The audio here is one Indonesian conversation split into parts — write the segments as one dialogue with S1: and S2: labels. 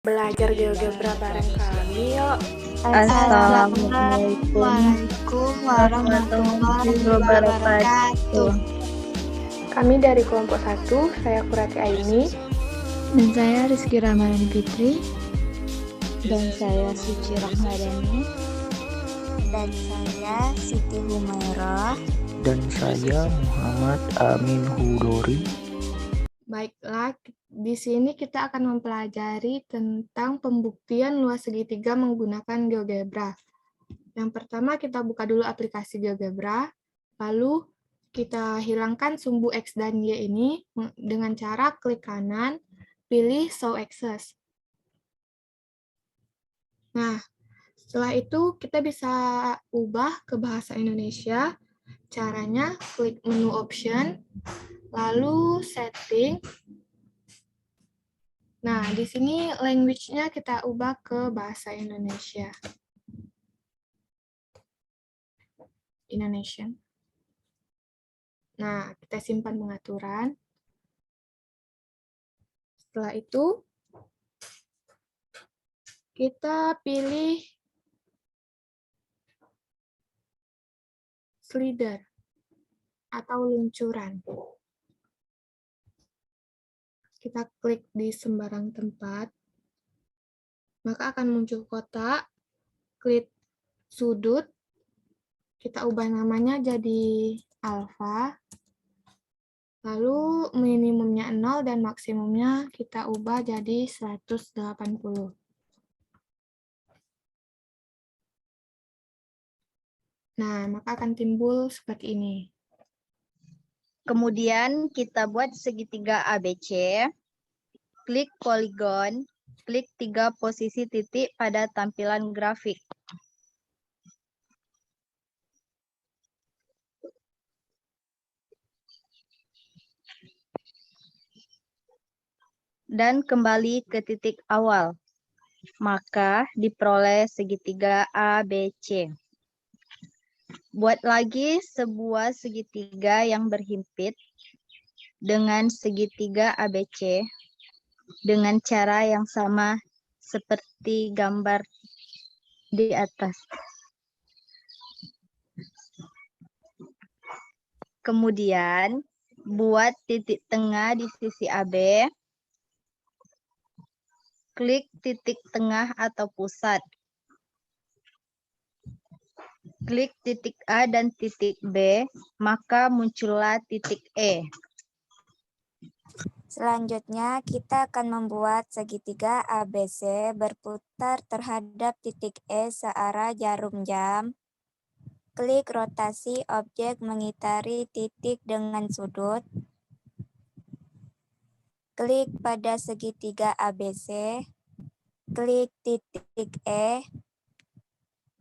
S1: Belajar GeoGebra bareng kami yuk.
S2: Assalamualaikum warahmatullahi wabarakatuh.
S1: Kami dari kelompok 1, saya Kurati Aini.
S3: Dan saya Rizky Ramadhani Fitri.
S4: Dan saya Suci Rahmadani.
S5: Dan saya Siti Humairah.
S6: Dan saya Muhammad Amin Hudori.
S1: Baiklah, di sini kita akan mempelajari tentang pembuktian luas segitiga menggunakan GeoGebra. Yang pertama kita buka dulu aplikasi GeoGebra, lalu kita hilangkan sumbu X dan Y ini dengan cara klik kanan, pilih Show Access. Nah, setelah itu kita bisa ubah ke bahasa Indonesia. Caranya klik menu option, lalu setting. Nah, di sini language-nya kita ubah ke bahasa Indonesia. Indonesian. Nah, kita simpan pengaturan. Setelah itu, kita pilih slider atau luncuran. Kita klik di sembarang tempat, maka akan muncul kotak, klik sudut, kita ubah namanya jadi alfa, lalu minimumnya 0 dan maksimumnya kita ubah jadi 180. Nah, maka akan timbul seperti ini.
S4: Kemudian kita buat segitiga ABC, klik poligon, klik 3 posisi titik pada tampilan grafik. Dan kembali ke titik awal, maka diperoleh segitiga ABC. Buat lagi sebuah segitiga yang berhimpit dengan segitiga ABC dengan cara yang sama seperti gambar di atas. Kemudian buat titik tengah di sisi AB. Klik titik tengah atau pusat. Klik titik A dan titik B, maka muncullah titik E.
S5: Selanjutnya, kita akan membuat segitiga ABC berputar terhadap titik E searah jarum jam. Klik rotasi objek mengitari titik dengan sudut. Klik pada segitiga ABC. Klik titik E.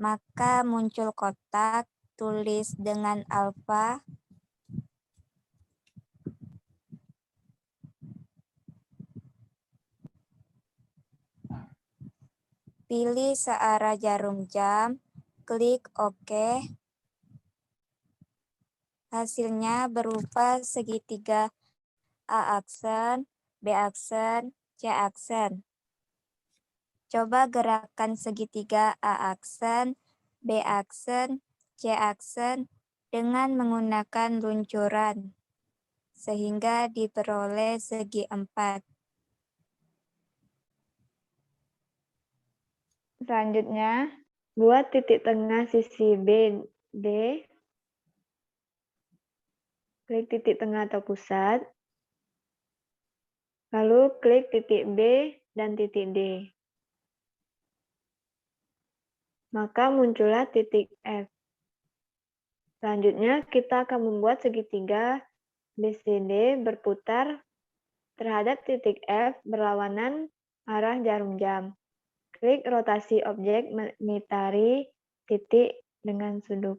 S5: Maka muncul kotak, tulis dengan alfa. Pilih searah jarum jam, klik OK. Hasilnya berupa segitiga A aksen, B aksen, C aksen. Coba gerakan segitiga A aksen, B aksen, C aksen dengan menggunakan luncuran, sehingga diperoleh segi 4.
S1: Selanjutnya, buat titik tengah sisi BD, klik titik tengah atau pusat, lalu klik titik B dan titik D. Maka muncullah titik F. Selanjutnya, kita akan membuat segitiga BCD berputar terhadap titik F berlawanan arah jarum jam. Klik rotasi objek mengitari titik dengan sudut.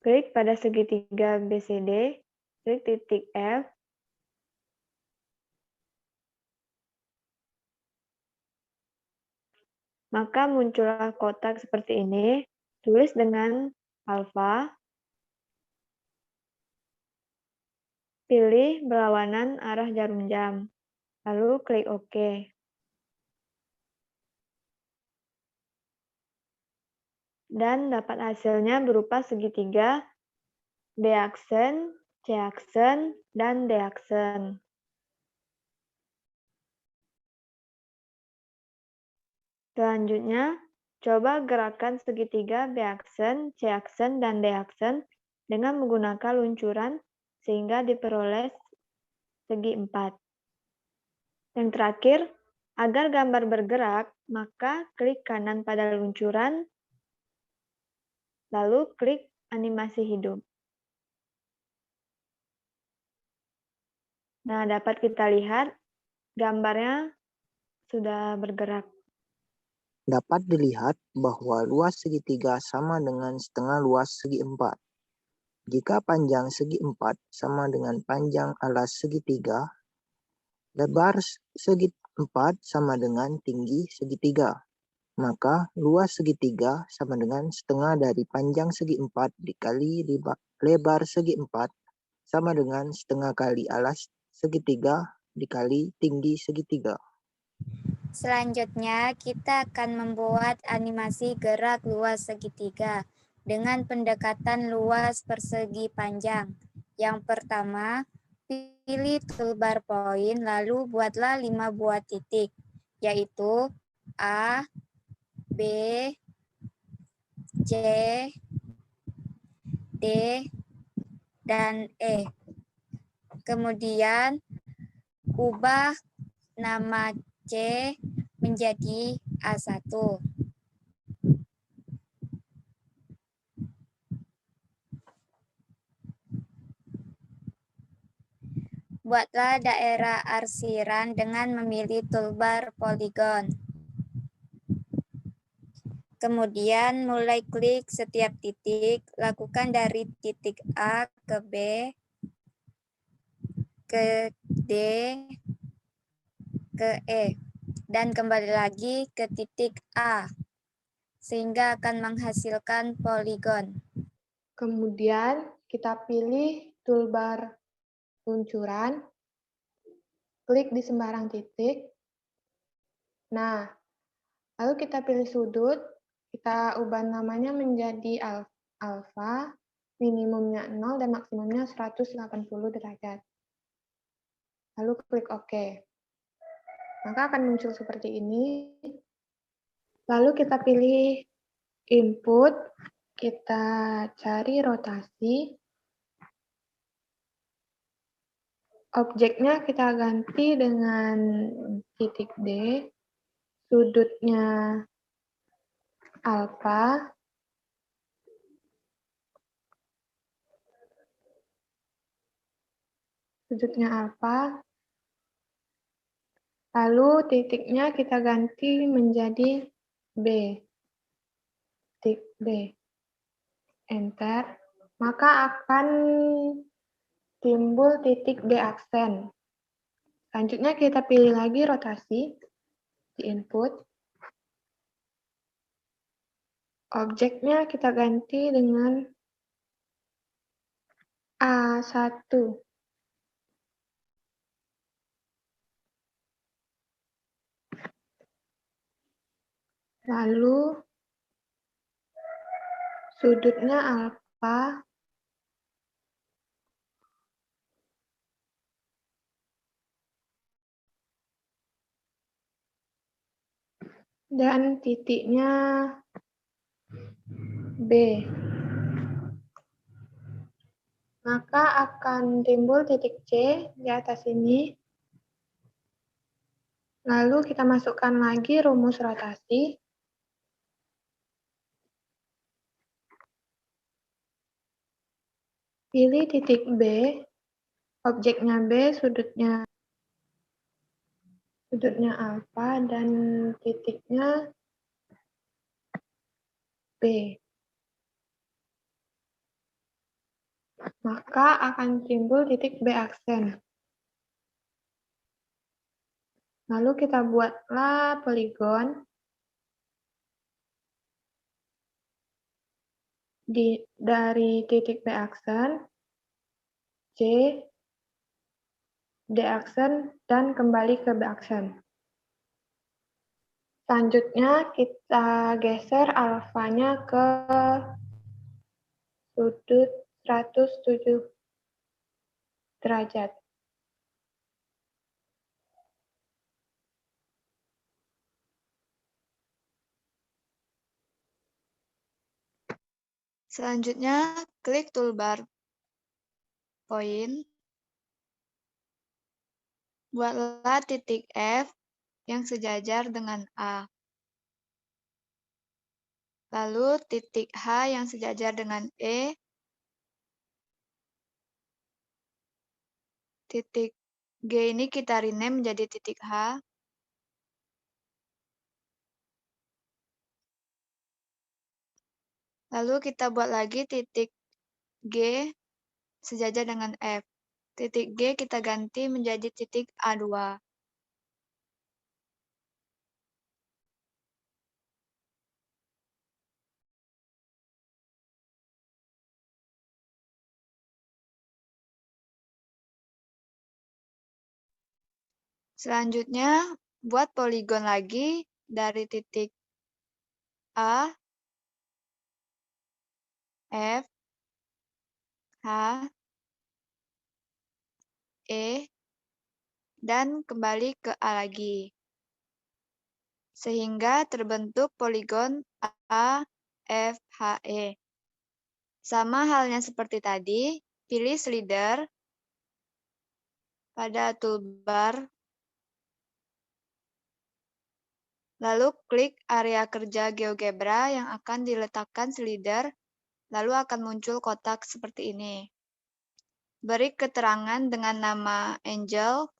S1: Klik pada segitiga BCD, klik titik F. Maka muncullah kotak seperti ini, tulis dengan alfa.
S2: pilih berlawanan arah jarum jam, lalu klik OK. Dan dapat hasilnya berupa segitiga B-aksen, C-aksen, dan D-aksen. Selanjutnya, coba gerakan segitiga B-aksen, C-aksen, dan D-aksen dengan menggunakan luncuran sehingga diperoleh segi 4. Yang terakhir, agar gambar bergerak, maka klik kanan pada luncuran, lalu klik animasi hidup. Nah, dapat kita lihat gambarnya sudah bergerak.
S6: Dapat dilihat bahwa luas segitiga sama dengan setengah luas segi 4. Jika panjang segi 4 sama dengan panjang alas segitiga, lebar segi 4 sama dengan tinggi segitiga. Maka luas segitiga sama dengan setengah dari panjang segi 4 dikali lebar segi 4 sama dengan setengah kali alas segitiga dikali tinggi segitiga.
S5: Selanjutnya, kita akan membuat animasi gerak luas segitiga dengan pendekatan luas persegi panjang. Yang pertama, pilih toolbar point, lalu buatlah 5 buah titik, yaitu A, B, C, D, dan E. Kemudian, ubah nama C menjadi A1. Buatlah daerah arsiran dengan memilih toolbar polygon. Kemudian mulai klik setiap titik, lakukan dari titik A ke B, ke D, ke E, dan kembali lagi ke titik A, sehingga akan menghasilkan poligon.
S1: Kemudian kita pilih toolbar luncuran, klik di sembarang titik. Nah, lalu kita pilih sudut, kita ubah namanya menjadi alfa, minimumnya 0 dan maksimumnya 180 derajat. Lalu klik OK. Maka akan muncul seperti ini. Lalu kita pilih input, kita cari rotasi. Objeknya kita ganti dengan titik D, sudutnya alfa, lalu titiknya kita ganti menjadi B, titik B, enter, maka akan timbul titik B aksen. Selanjutnya kita pilih lagi rotasi di input. Objeknya kita ganti dengan A1. Lalu sudutnya alfa. Dan titiknya B. Maka akan timbul titik C di atas ini. Lalu kita masukkan lagi rumus rotasi. Pilih titik B, objeknya B, sudutnya alfa, dan titiknya B. Maka akan timbul titik B aksen. Lalu kita buatlah poligon dari titik B aksen, C, D aksen, dan kembali ke B aksen. Selanjutnya kita geser alfanya ke sudut 107 derajat. Selanjutnya, klik toolbar point. Buatlah titik F yang sejajar dengan A. Lalu titik H yang sejajar dengan E. Titik G ini kita rename menjadi titik H. Lalu kita buat lagi titik G sejajar dengan F. Titik G kita ganti menjadi titik A2. Selanjutnya, buat poligon lagi dari titik A, F, H, E, dan kembali ke A lagi. Sehingga terbentuk poligon A, F, H, E. Sama halnya seperti tadi, pilih slider pada toolbar, lalu klik area kerja GeoGebra yang akan diletakkan slider, lalu akan muncul kotak seperti ini. Beri keterangan dengan nama Angel,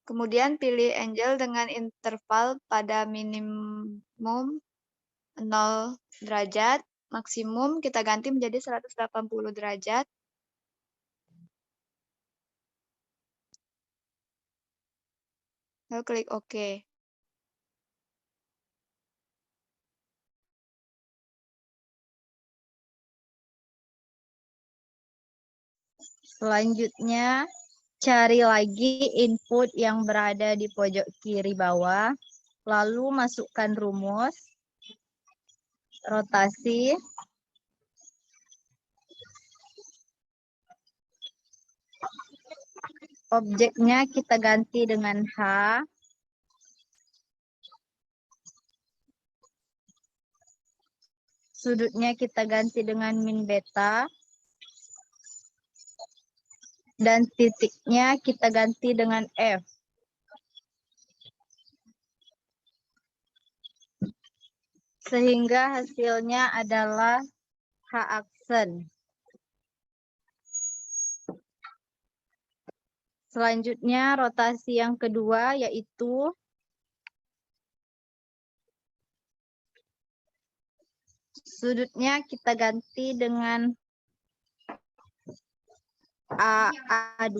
S1: kemudian pilih Angel dengan interval pada minimum 0 derajat, maksimum kita ganti menjadi 180 derajat. Lalu klik OK.
S4: Selanjutnya, cari lagi input yang berada di pojok kiri bawah, lalu masukkan rumus, rotasi, objeknya kita ganti dengan H, sudutnya kita ganti dengan min beta, dan titiknya kita ganti dengan F. Sehingga hasilnya adalah H aksen. Selanjutnya rotasi yang kedua yaitu sudutnya kita ganti dengan A2.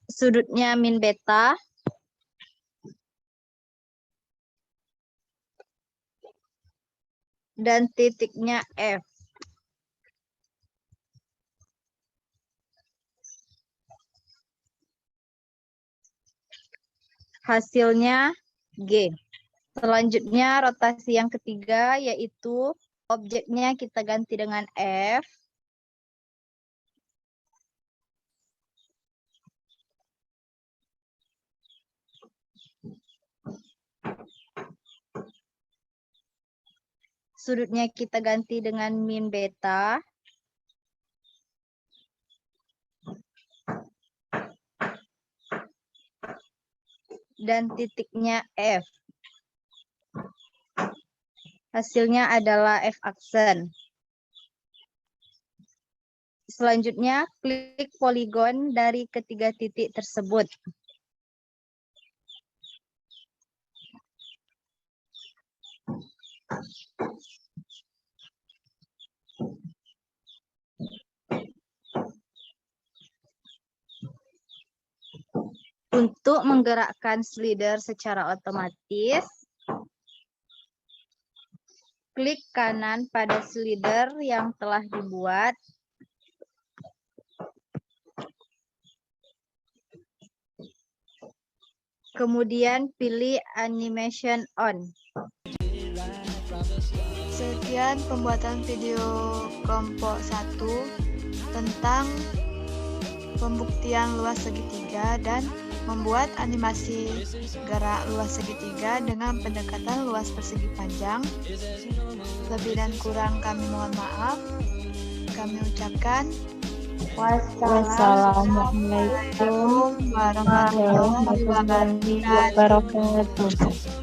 S4: Sudutnya min beta. Dan titiknya F. Hasilnya G. Selanjutnya rotasi yang ketiga yaitu objeknya kita ganti dengan F. Sudutnya kita ganti dengan min beta. Dan titiknya F. Hasilnya adalah F aksen. Selanjutnya, klik poligon dari ketiga titik tersebut. Untuk menggerakkan slider secara otomatis, Klik kanan pada slider yang telah dibuat. Kemudian pilih animation on.
S3: Sekian pembuatan video kelompok 1 tentang pembuktian luas segitiga dan membuat animasi gerak luas segitiga dengan pendekatan luas persegi panjang. Lebih dan kurang kami mohon maaf. Kami ucapkan
S2: Wassalamualaikum
S3: warahmatullahi wabarakatuh.
S2: warahmatullahi wabarakatuh.